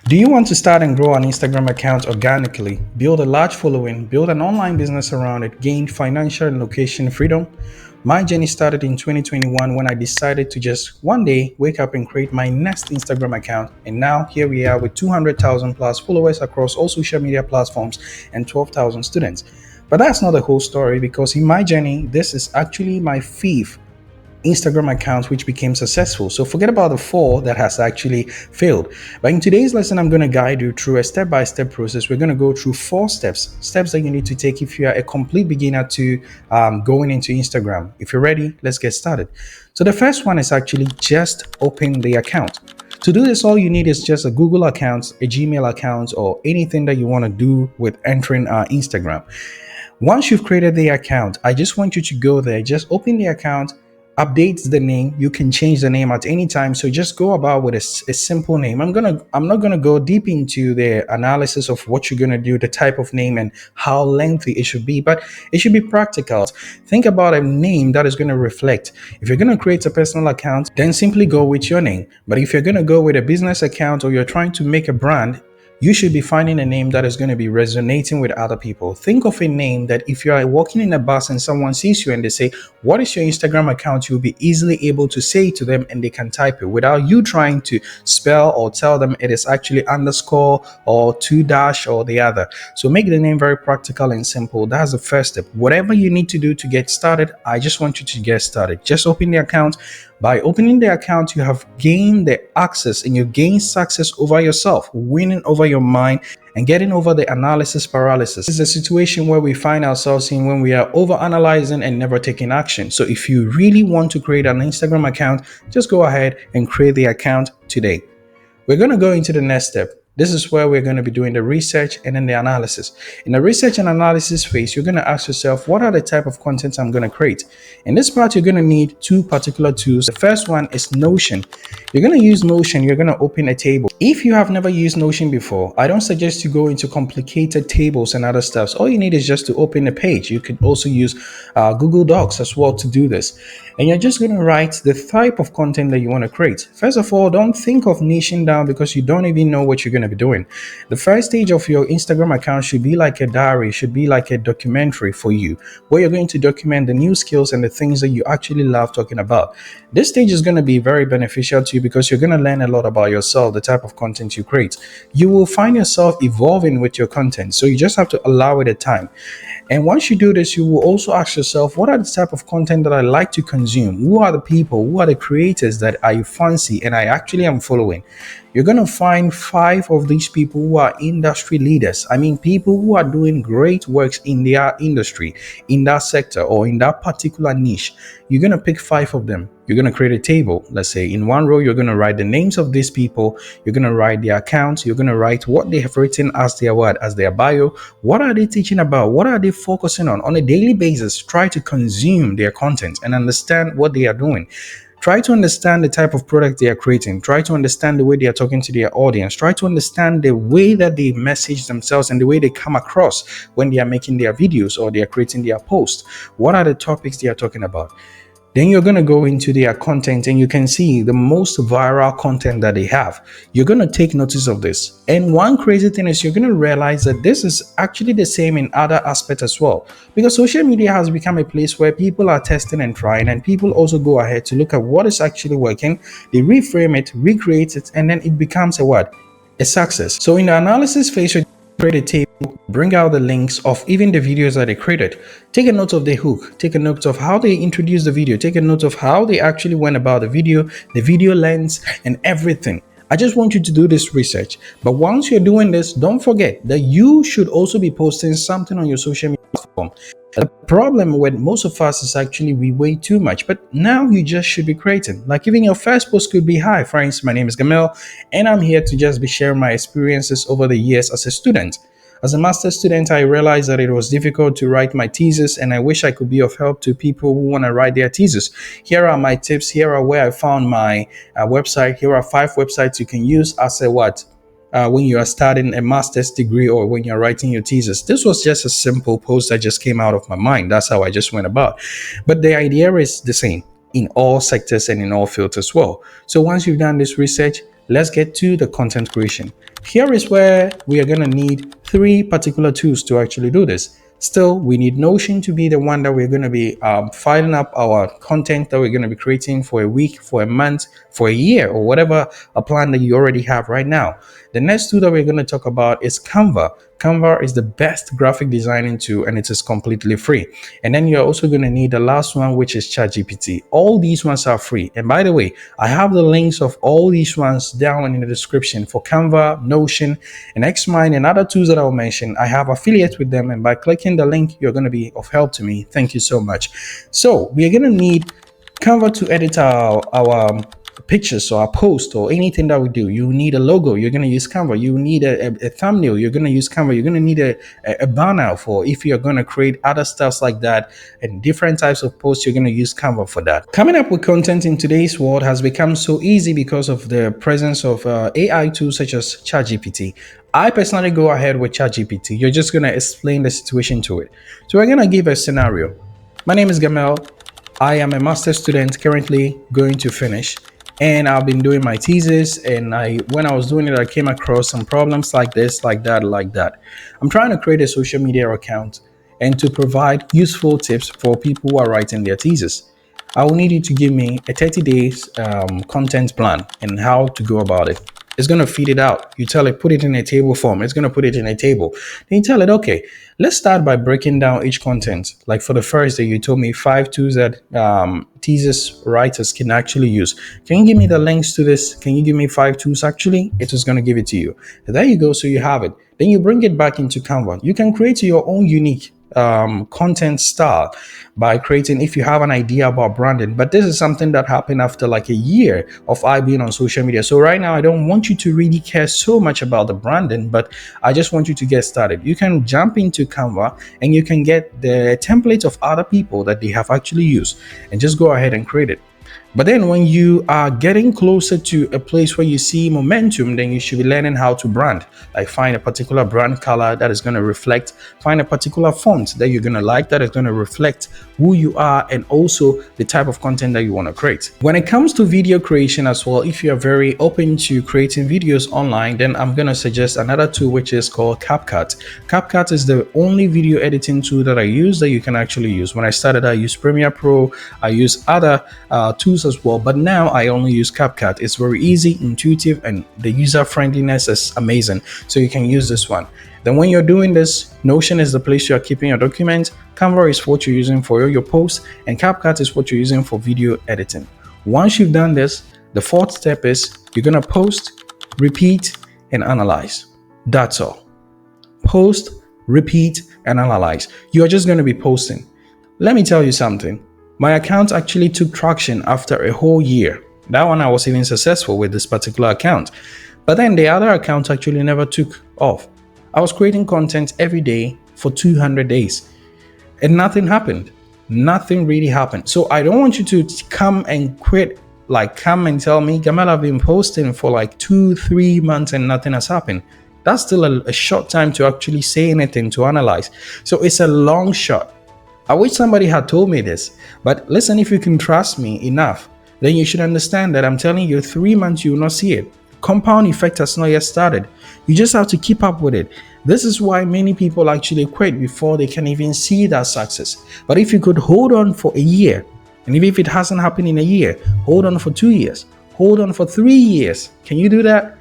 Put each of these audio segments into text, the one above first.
Do you want to start and grow an Instagram account organically, build a large following, build an online business around it, gain financial and location freedom? My journey started in 2021 when I decided to just one day wake up and create my next Instagram account. And now here we are with 200,000 plus followers across all social media platforms and 12,000 students. But that's not the whole story because in my journey, this is actually my fifth Instagram accounts which became successful. So forget about the four that has actually failed. But in today's lesson, I'm going to guide you through a step-by-step process. We're going to go through four steps that you need to take if you are a complete beginner to going into Instagram. If you're ready, let's get started. So the first one is actually just open the account. To do this, all you need is just a Google account, a Gmail account, or anything that you want to do with entering Instagram. Once you've created the account, I just want you to go there, just open the account, update the name. You can change the name at any time. So just go about with a simple name. I'm not gonna go deep into the analysis of what you're gonna do, the type of name and how lengthy it should be, but it should be practical. Think about a name that is gonna reflect. If you're gonna create a personal account, then simply go with your name. But if you're gonna go with a business account or you're trying to make a brand, you should be finding a name that is going to be resonating with other people. Think of a name that if you are walking in a bus and someone sees you and they say, "What is your Instagram account?" You'll be easily able to say to them and they can type it without you trying to spell or tell them it is actually underscore or two dash or the other. So make the name very practical and simple. That's the first step. Whatever you need to do to get started, I just want you to get started. Just open the account. By opening the account, you have gained the access and you gain success over yourself, winning over your mind and getting over the analysis paralysis. This is a situation where we find ourselves in when we are over analyzing and never taking action. So if you really want to create an Instagram account, just go ahead and create the account today. We're going to go into the next step. This is where we're going to be doing the research and then the analysis. In the research and analysis phase, you're going to ask yourself, what are the type of content I'm going to create? In this part, you're going to need two particular tools. The first one is Notion. You're going to use Notion. You're going to open a table. If you have never used Notion before, I don't suggest you go into complicated tables and other stuff. All you need is just to open a page. You can also use Google Docs as well to do this. And you're just going to write the type of content that you want to create. First of all, don't think of niching down because you don't even know what you're going to be doing. The first stage of your Instagram account should be like a diary, should be like a documentary for you, where you're going to document the new skills and the things that you actually love talking about. This stage is going to be very beneficial to you because you're going to learn a lot about yourself, the type of content you create. You will find yourself evolving with your content, so you just have to allow it a time. And once you do this, you will also ask yourself, what are the type of content that I like to consume? Who are the people, who are the creators that I fancy and I actually am following? You're going to find 5 of these people who are industry leaders. I mean, people who are doing great works in their industry, in that sector, or in that particular niche. You're going to pick 5 of them. You're going to create a table. Let's say in one row, you're going to write the names of these people. You're going to write their accounts. You're going to write what they have written as their word, as their bio. What are they teaching about? What are they focusing on a daily basis? Try to consume their content and understand what they are doing. Try to understand the type of product they are creating. Try to understand the way they are talking to their audience. Try to understand the way that they message themselves and the way they come across when they are making their videos or they are creating their posts. What are the topics they are talking about? Then you're going to go into their content and you can see the most viral content that they have. You're going to take notice of this. And one crazy thing is you're going to realize that this is actually the same in other aspects as well. Because social media has become a place where people are testing and trying, and people also go ahead to look at what is actually working. They reframe it, recreate it, and then it becomes a what? A success. So in the analysis phase, you create a table, bring out the links of even the videos that they created. Take a note of the hook, take a note of how they introduced the video, take a note of how they actually went about the video length and everything. I just want you to do this research. But once you're doing this, don't forget that you should also be posting something on your social media platform. The problem with most of us is actually we wait too much, but now you just should be creating. Like even your first post could be, "Hi friends, my name is Gamel and I'm here to just be sharing my experiences over the years as a student. As a master's student, I realized that it was difficult to write my thesis and I wish I could be of help to people who want to write their thesis. Here are my tips. Here are where I found my website. Here are 5 websites you can use as a what? When you are starting a master's degree or when you're writing your thesis." This was just a simple post that just came out of my mind. That's how I just went about. But the idea is the same in all sectors and in all fields as well. So once you've done this research, let's get to the content creation. Here is where we are going to need three particular tools to actually do this. Still, we need Notion to be the one that we're going to be filing up our content that we're going to be creating for a week, for a month, for a year, or whatever a plan that you already have right now. The next tool that we're going to talk about is Canva. Canva is the best graphic designing tool and it is completely free. And then you're also going to need the last one, which is ChatGPT. All these ones are free. And by the way, I have the links of all these ones down in the description for Canva, Notion, and Xmind and other tools that I'll mention. I have affiliates with them. And by clicking the link, you're going to be of help to me. Thank you so much. So we are going to need Canva to edit our pictures or a post or anything that we do. You need a logo, you're going to use Canva. You need a thumbnail, you're going to use Canva. You're going to need a banner for if you're going to create other stuffs like that and different types of posts. You're going to use Canva for that. Coming up with content in today's world has become so easy because of the presence of AI tools such as ChatGPT. I personally go ahead with ChatGPT. You're just going to explain the situation to it. So we're going to give a scenario. My name is Gamel. I am a master's student currently going to finish. And I've been doing my thesis, and when I was doing it, I came across some problems like this, like that, like that. I'm trying to create a social media account and to provide useful tips for people who are writing their thesis. I will need you to give me a 30 days content plan and how to go about it. It's going to feed it out. You tell it, put it in a table form. It's going to put it in a table. Then you tell it, okay, let's start by breaking down each content. Like for the first day, you told me 5 tools that thesis writers can actually use. Can you give me the links to this? Can you give me 5 tools? Actually, it is going to give it to you. There you go. So you have it. Then you bring it back into Canva. You can create your own unique content style by creating, if you have an idea about branding. But this is something that happened after like a year of I being on social media. So right now I don't want you to really care so much about the branding, but I just want you to get started. You can jump into Canva and you can get the templates of other people that they have actually used and just go ahead and create it. But then when you are getting closer to a place where you see momentum, then you should be learning how to brand. Like find a particular brand color that is going to reflect, find a particular font that you're going to like that is going to reflect who you are and also the type of content that you want to create. When it comes to video creation as well, if you are very open to creating videos online, then I'm going to suggest another tool which is called CapCut. CapCut is the only video editing tool that I use that you can actually use. When I started, I used Premiere Pro, I used other tools as well, but now I only use CapCut. It's very easy, intuitive, and the user friendliness is amazing. So you can use this one. Then when you're doing this, Notion is the place you are keeping your documents, Canva is what you're using for your posts, and CapCut is what you're using for video editing. Once you've done this, the fourth step is you're gonna post, repeat, and analyze. That's all. Post, repeat, and analyze. You're just gonna be posting. Let me tell you something. My account actually took traction after a whole year. That one I was even successful with this particular account. But then the other account actually never took off. I was creating content every day for 200 days and nothing happened. Nothing really happened. So I don't want you to come and quit, like come and tell me, Gamal, I've been posting for like 2-3 months and nothing has happened. That's still a short time to actually say anything, to analyze. So it's a long shot. I wish somebody had told me this, but listen, if you can trust me enough, then you should understand that I'm telling you 3 months you will not see it. Compound effect has not yet started. You just have to keep up with it. This is why many people actually quit before they can even see that success. But if you could hold on for a year, and even if it hasn't happened in a year, hold on for 2 years, hold on for 3 years. Can you do that?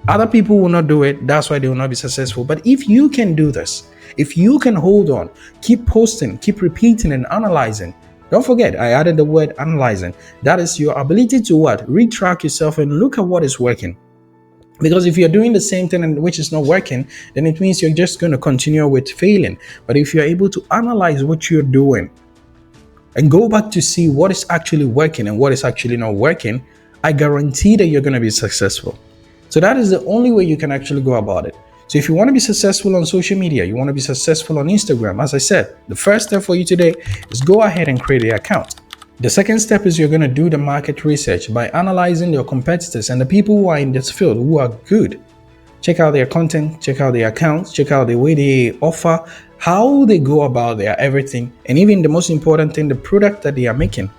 Other people will not do it. That's why they will not be successful. But if you can do this, if you can hold on, keep posting, keep repeating and analyzing. Don't forget, I added the word analyzing. That is your ability to what? Retrack yourself and look at what is working. Because if you're doing the same thing and which is not working, then it means you're just going to continue with failing. But if you're able to analyze what you're doing and go back to see what is actually working and what is actually not working, I guarantee that you're going to be successful. So that is the only way you can actually go about it. So if you want to be successful on social media, you want to be successful on Instagram, as I said, the first step for you today is go ahead and create an account. The second step is you're going to do the market research by analyzing your competitors and the people who are in this field who are good. Check out their content, check out their accounts, check out the way they offer, how they go about their everything, and even the most important thing, the product that they are making.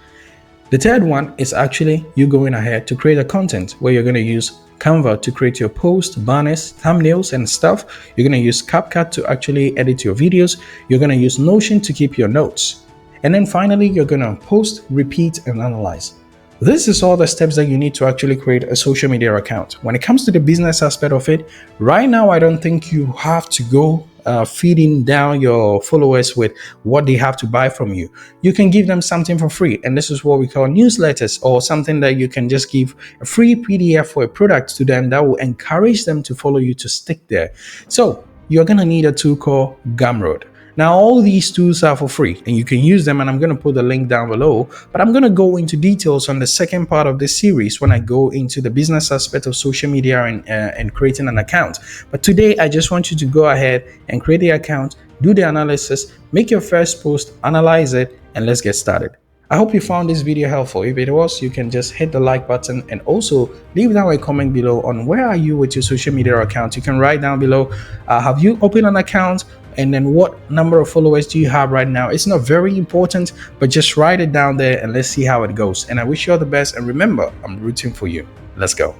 The third one is actually you going ahead to create a content where you're going to use Canva to create your posts, banners, thumbnails, and stuff. You're going to use CapCut to actually edit your videos. You're going to use Notion to keep your notes. And then finally, you're going to post, repeat, and analyze. This is all the steps that you need to actually create a social media account. When it comes to the business aspect of it, right now, I don't think you have to go feeding down your followers with what they have to buy from you. You can give them something for free. And this is what we call newsletters, or something that you can just give a free PDF for a product to them that will encourage them to follow you to stick there. So you're going to need a tool called Gumroad. Now, all these tools are for free and you can use them, and I'm going to put the link down below, but I'm going to go into details on the second part of this series when I go into the business aspect of social media and creating an account. But today, I just want you to go ahead and create the account, do the analysis, make your first post, analyze it, and let's get started. I hope you found this video helpful. If it was, you can just hit the like button and also leave down a comment below on where are you with your social media account. You can write down below, have you opened an account? And then what number of followers do you have right now? It's not very important, but just write it down there and let's see how it goes. And I wish you all the best. And remember, I'm rooting for you. Let's go.